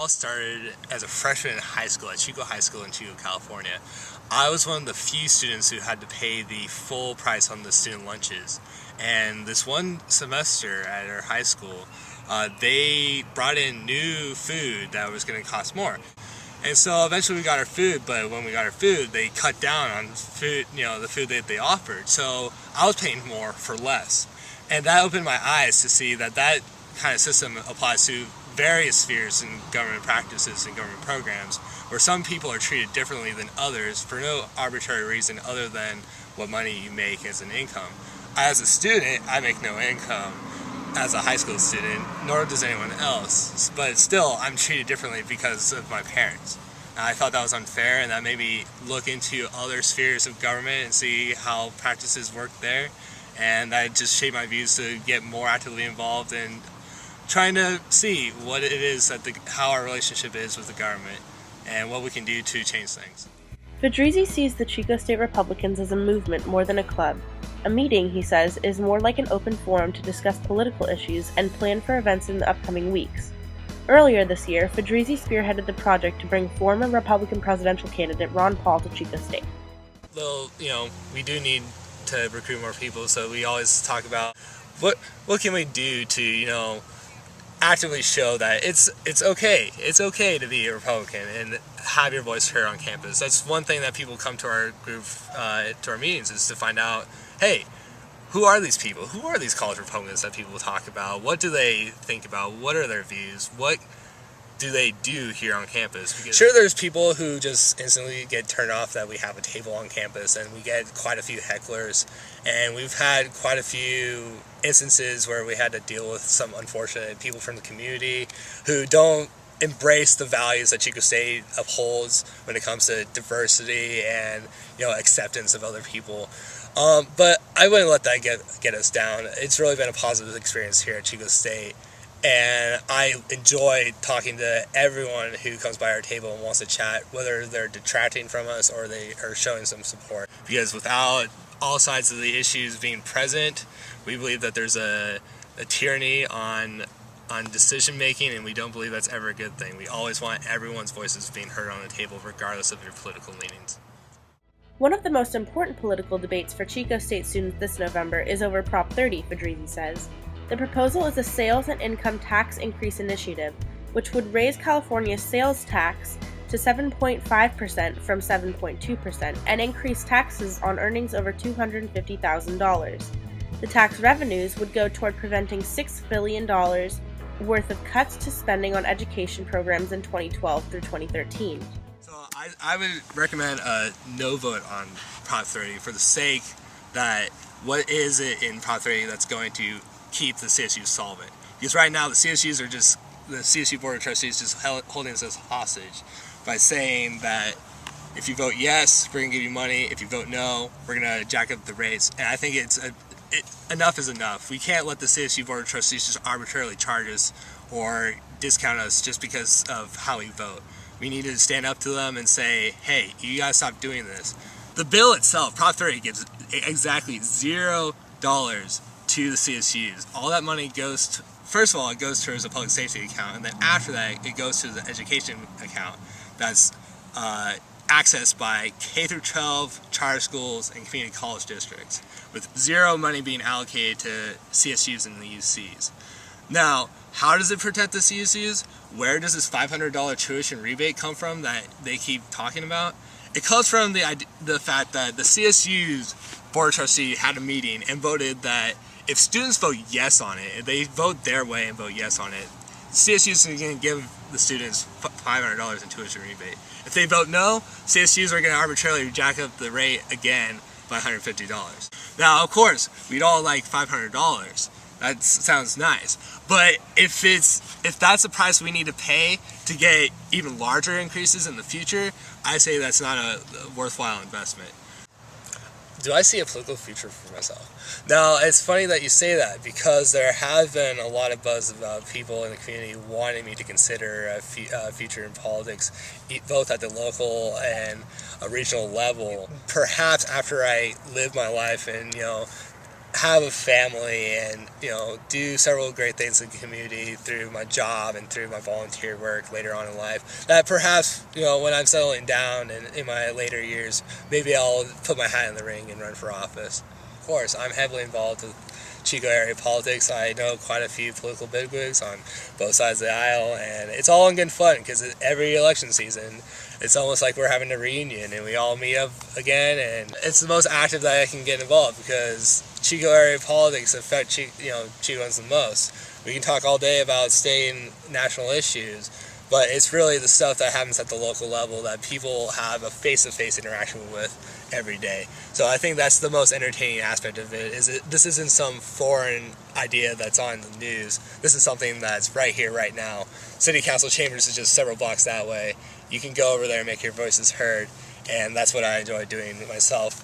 all started as a freshman in high school at Chico High School in Chico, California. I was one of the few students who had to pay the full price on the student lunches. And this one semester at our high school, they brought in new food that was going to cost more. And so eventually we got our food, but when we got our food, they cut down on food, the food that they offered. So I was paying more for less. And that opened my eyes to see that kind of system applies to various spheres in government practices and government programs, where some people are treated differently than others for no arbitrary reason other than what money you make as an income. As a student, I make no income as a high school student, nor does anyone else, but still I'm treated differently because of my parents. And I thought that was unfair, and that made me look into other spheres of government and see how practices work there, and that just shaped my views to get more actively involved in trying to see what it is how our relationship is with the government and what we can do to change things. Fedrizzi sees the Chico State Republicans as a movement more than a club. A meeting, he says, is more like an open forum to discuss political issues and plan for events in the upcoming weeks. Earlier this year, Fedrizzi spearheaded the project to bring former Republican presidential candidate Ron Paul to Chico State. Well, we do need to recruit more people, so we always talk about what can we do to, actively show that it's okay to be a Republican and have your voice heard on campus. That's one thing that people come to our group, to our meetings, is to find out, hey, who are these people? Who are these college Republicans that people talk about? What do they think about? What are their views? What do they do here on campus? Because sure, there's people who just instantly get turned off that we have a table on campus, and we get quite a few hecklers, and we've had quite a few instances where we had to deal with some unfortunate people from the community who don't embrace the values that Chico State upholds when it comes to diversity and acceptance of other people. But I wouldn't let that get us down. It's really been a positive experience here at Chico State, and I enjoy talking to everyone who comes by our table and wants to chat, whether they're detracting from us or they are showing some support. Because without all sides of the issues being present, we believe that there's a tyranny on decision making, and we don't believe that's ever a good thing. We always want everyone's voices being heard on the table, regardless of your political leanings. One of the most important political debates for Chico State students this November is over Prop 30, Fedrizzi says. The proposal is a sales and income tax increase initiative, which would raise California's sales tax to 7.5% from 7.2% and increase taxes on earnings over $250,000. The tax revenues would go toward preventing $6 billion worth of cuts to spending on education programs in 2012 through 2013. So I would recommend a no vote on Prop 30 for the sake that what is it in Prop 30 that's going to keep the CSU solvent? Because right now the CSU Board of Trustees just holding us hostage by saying that if you vote yes, we're going to give you money. If you vote no, we're going to jack up the rates. And I think enough is enough. We can't let the CSU Board of Trustees just arbitrarily charge us or discount us just because of how we vote. We need to stand up to them and say, hey, you guys stop doing this. The bill itself, Prop 30, gives exactly $0 to the CSUs. All that money goes first of all, it goes towards a public safety account, and then after that, it goes to the education account that's accessed by K through 12 charter schools and community college districts, with zero money being allocated to CSUs and the UCs. Now, how does it protect the CSUs? Where does this $500 tuition rebate come from that they keep talking about? It comes from the fact that the CSU's Board of Trustees had a meeting and voted that if students vote yes on it, if they vote their way and vote yes on it, CSUs are going to give the students $500 in tuition rebate. If they vote no, CSUs are going to arbitrarily jack up the rate again by $150. Now, of course, we'd all like $500. That sounds nice. But if that's the price we need to pay to get even larger increases in the future, I say that's not a worthwhile investment. Do I see a political future for myself? Now, it's funny that you say that, because there has been a lot of buzz about people in the community wanting me to consider a future in politics, both at the local and a regional level. Perhaps after I live my life and, have a family and, do several great things in the community through my job and through my volunteer work later on in life, that perhaps, when I'm settling down and in my later years, maybe I'll put my hat in the ring and run for office. Of course, I'm heavily involved with Chico area politics. I know quite a few political bigwigs on both sides of the aisle, and it's all in good fun because every election season it's almost like we're having a reunion and we all meet up again, and it's the most active that I can get involved because Chico area politics affect Chicoans the most. We can talk all day about state and national issues, but it's really the stuff that happens at the local level that people have a face-to-face interaction with every day. So I think that's the most entertaining aspect of it, this isn't some foreign idea that's on the news. This is something that's right here, right now. City Council Chambers is just several blocks that way. You can go over there and make your voices heard, and that's what I enjoy doing myself.